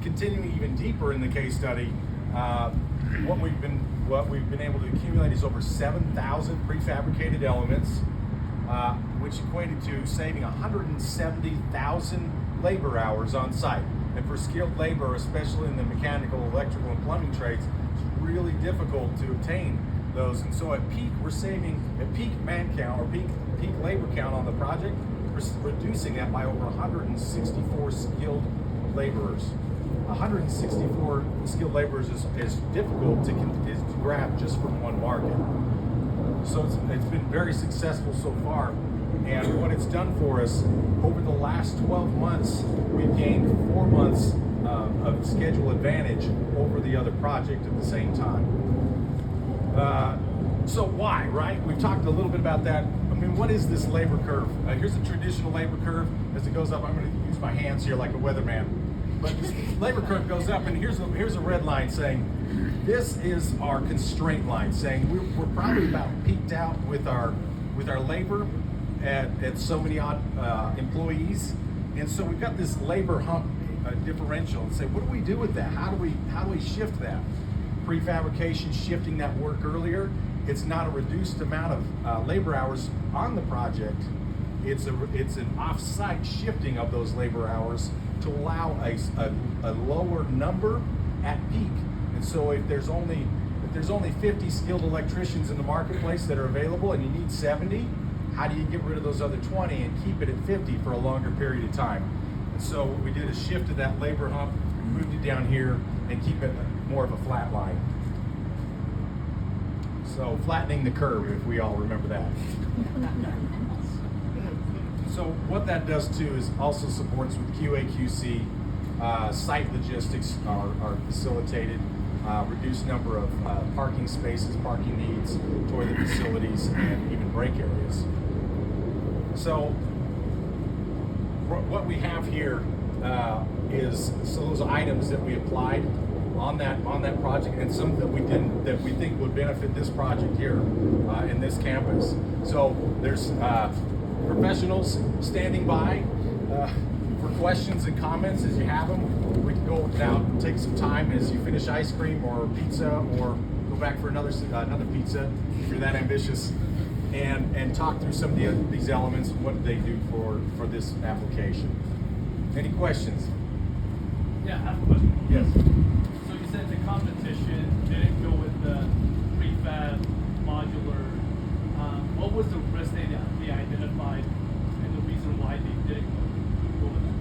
continuing even deeper in the case study, what we've been able to accumulate is over 7,000 prefabricated elements, which equated to saving 170,000 labor hours on site. And for skilled labor, especially in the mechanical, electrical, and plumbing trades, it's really difficult to obtain those. And so at peak, we're saving, at peak man count, or peak labor count on the project, we're reducing that by over 164 skilled laborers. 164 skilled laborers is difficult to grab just from one market. So it's been very successful so far. And what it's done for us, over the last 12 months, we've gained 4 months of schedule advantage over the other project at the same time. So why, right? We've talked a little bit about that. I mean, what is this labor curve? Here's a traditional labor curve. As it goes up, I'm going to use my hands here like a weatherman. But this labor curve goes up, and here's a red line saying, this is our constraint line, saying we're probably about peaked out with our labor at so many odd employees, and so we've got this labor hump differential. And say, what do we do with that? How do we shift that? Prefabrication, shifting that work earlier. It's not a reduced amount of labor hours on the project. It's an off-site shifting of those labor hours to allow a lower number at peak. And so if there's only 50 skilled electricians in the marketplace that are available and you need 70, how do you get rid of those other 20 and keep it at 50 for a longer period of time? And so what we did is shift to that labor hump, we moved it down here and keep it more of a flat line. So flattening the curve, if we all remember that. So what that does too is also supports with QA/QC, site logistics are facilitated, reduced number of parking spaces, parking needs, toilet facilities, and even break areas. So what we have here is those items that we applied on that project, and some that we didn't, that we think would benefit this project here in this campus. So there's professionals standing by for questions and comments as you have them. We can go now, take some time as you finish ice cream or pizza, or go back for another pizza if you're that ambitious, and talk through some of these elements and what they do for this application. Any questions? Yeah, I have a question. Yes. So you said the competition didn't go with the prefab modular. What was the risk they identified and the reason why they didn't go with that?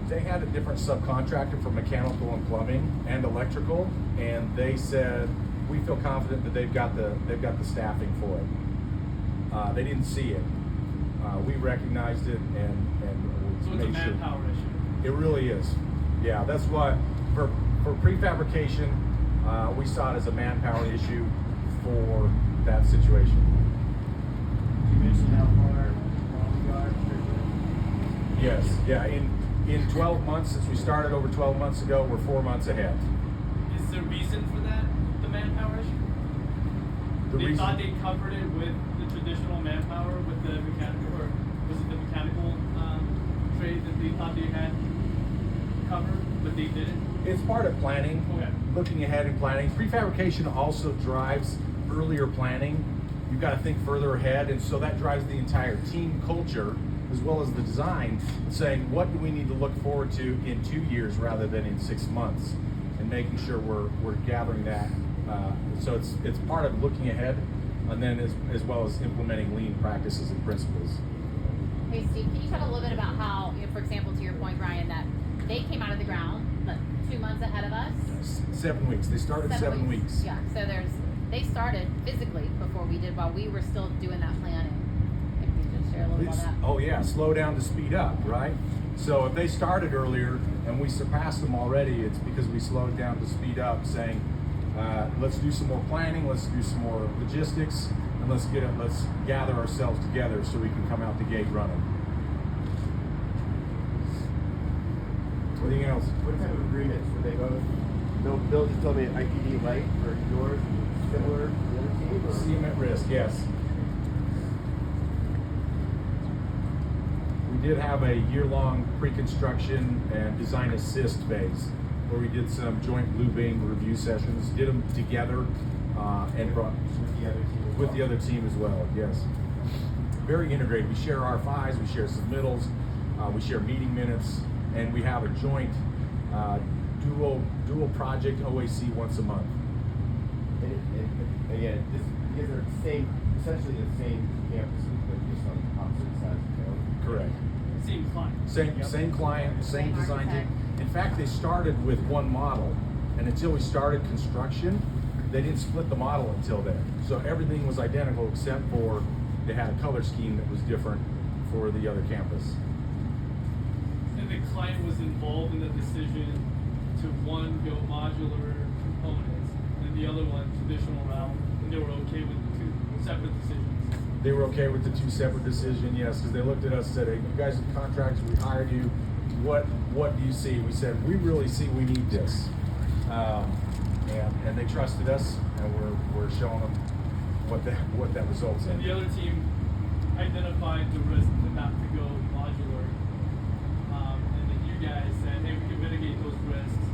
They had a different subcontractor for mechanical and plumbing and electrical, and they said, we feel confident that they've got the staffing for it. They didn't see it. We recognized it and so it's a manpower issue. It really is. Yeah, that's why for prefabrication, we saw it as a manpower issue for that situation. You mentioned how far along we are. Yes, yeah. In 12 months, since we started over 12 months ago, we're 4 months ahead. Is the reason for that the manpower issue? They thought they covered it with the traditional manpower, with the mechanical, or was it the mechanical trade that they thought they had covered, but they didn't? It's part of planning, Okay. Looking ahead and planning. Prefabrication also drives earlier planning. You've got to think further ahead, and so that drives the entire team culture as well as the design, saying what do we need to look forward to in 2 years rather than in 6 months, and making sure we're gathering that. So it's part of looking ahead, and then as well as implementing lean practices and principles. Hey Steve, can you talk a little bit about how, for example, to your point, Brian, that they came out of the ground 2 months ahead of us? 7 weeks. They started 7 weeks. Yeah, so they started physically before we did, while we were still doing that planning. If you can just share a little about that. Oh yeah, slow down to speed up, right? So if they started earlier and we surpassed them already, it's because we slowed down to speed up, saying, let's do some more planning, let's do some more logistics, and let's gather ourselves together so we can come out the gate running. Anything else? What type of agreements were they both? Bill just told me IPD light for yours, similar to the other team? Or? CM at risk, yes. We did have a year-long pre-construction and design assist phase. where we did some joint blue bean review sessions, did them together, and brought with the other team as well. Yes, very integrated. We share R5s, we share submittals, we share meeting minutes, and we have a joint dual project OAC once a month. And again, these are essentially the same campuses, but just on opposite sides of town. Correct. Same client. Same client, same design team. In fact, they started with one model, and until we started construction, they didn't split the model until then. So everything was identical except for they had a color scheme that was different for the other campus. And the client was involved in the decision to one go modular components, and the other one traditional route, and they were okay with the two separate decisions. They were okay with the two separate decisions, yes, because they looked at us and said, hey, you guys are contractors, we hired you. What do you see? We said, we really see we need this. And they trusted us, and we're showing them what that results in. And the other team identified the risk to have to go modular, and then you guys said, hey, we can mitigate those risks,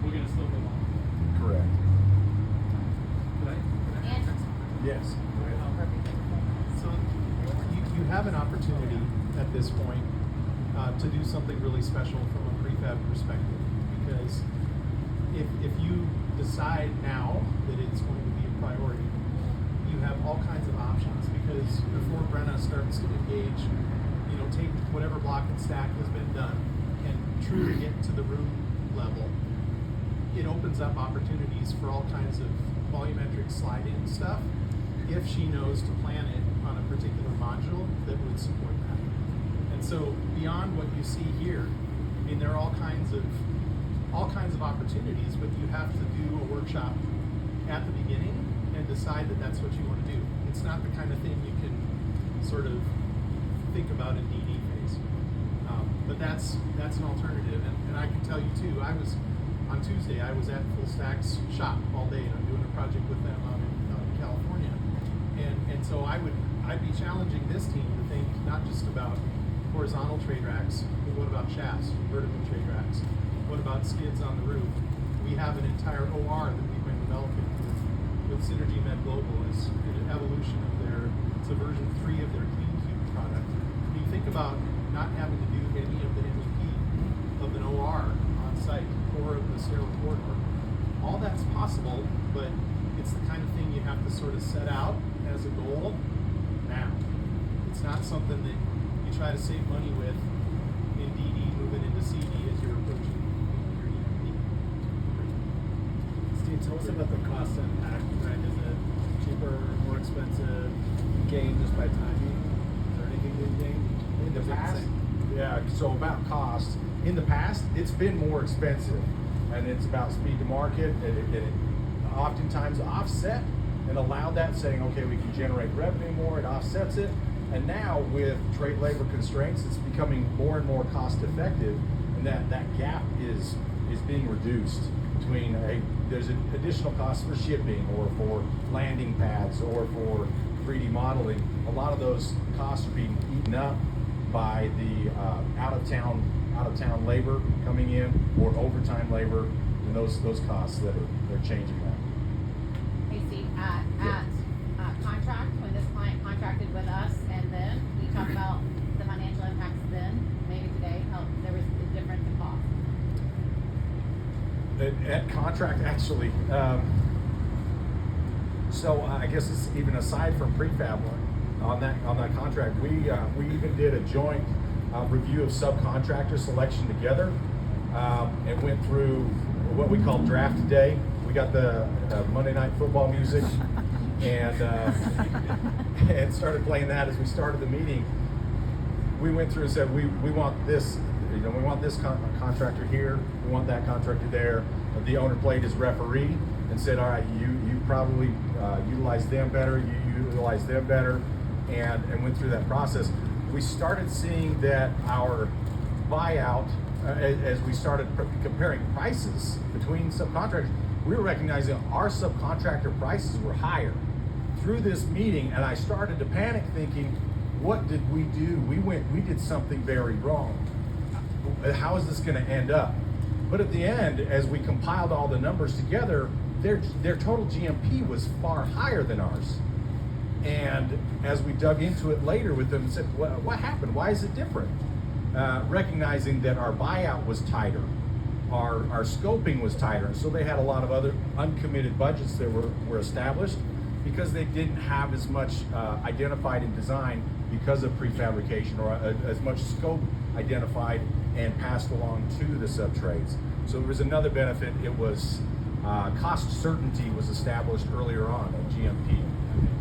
we're gonna still go modular. Correct. And Yes. So you have an opportunity at this point to do something really special from a prefab perspective, because if you decide now that it's going to be a priority, you have all kinds of options, because before Brenna starts to engage, take whatever block and stack has been done and truly get to the room level, it opens up opportunities for all kinds of volumetric slide-in stuff if she knows to plan it on a particular module that would support that. And so beyond what you see here, I mean, there are all kinds of opportunities, but you have to do a workshop at the beginning and decide that that's what you want to do. It's not the kind of thing you can sort of think about in DD phase. But that's an alternative, and I can tell you too, on Tuesday I was at Full Stack's shop all day, and I'm doing a project with them out in California. And so I'd be challenging this team to think not just about horizontal trade racks, but what about shafts, vertical trade racks? What about skids on the roof? We have an entire OR that we've been developing with Synergy Med Global as an evolution of it's a version 3 of their Clean Cube product. When you think about not having to do any of the MEP of an OR on site or of the sterile corridor, all that's possible, but it's the kind of thing you have to sort of set out as a goal now. It's not something that you try to save money with in DD moving into CD as you're approaching your EMP. Steve, tell us about the cost impact, right? Is it cheaper, more expensive, gain just by timing? Is there anything to gain? In the past, yeah, so about cost. In the past, it's been more expensive, and it's about speed to market. It oftentimes offset and allowed that, saying, okay, we can generate revenue more, it offsets it. And now with trade labor constraints, it's becoming more and more cost effective, and that gap is being reduced between there's an additional cost for shipping or for landing pads or for 3D modeling. A lot of those costs are being eaten up by the out of town labor coming in, or overtime labor, and those costs that are changing that. hey Steve, at contract, when this client contracted with us, and then we talk about the financial impacts then, maybe today, how there was a difference in cost. At contract, actually, so I guess it's even aside from prefab work, on that contract, we even did a joint review of subcontractor selection together, and went through what we call draft day. We got the Monday Night Football music and and started playing that as we started the meeting. We went through and said we want this, we want this contractor here, we want that contractor there. The owner played his referee and said, all right, you probably utilize them better, you utilize them better, and went through that process. We started seeing that our buyout, as we started comparing prices between subcontractors, we were recognizing our subcontractor prices were higher through this meeting, and I started to panic thinking, what did we do? We did something very wrong. How is this going to end up? But at the end, as we compiled all the numbers together, their total GMP was far higher than ours. And as we dug into it later with them and said, what happened? Why is it different? Recognizing that our buyout was tighter, our scoping was tighter, and so they had a lot of other uncommitted budgets that were established because they didn't have as much identified in design because of prefabrication, or as much scope identified and passed along to the subtrades. So there was another benefit. It was cost certainty was established earlier on at GMP.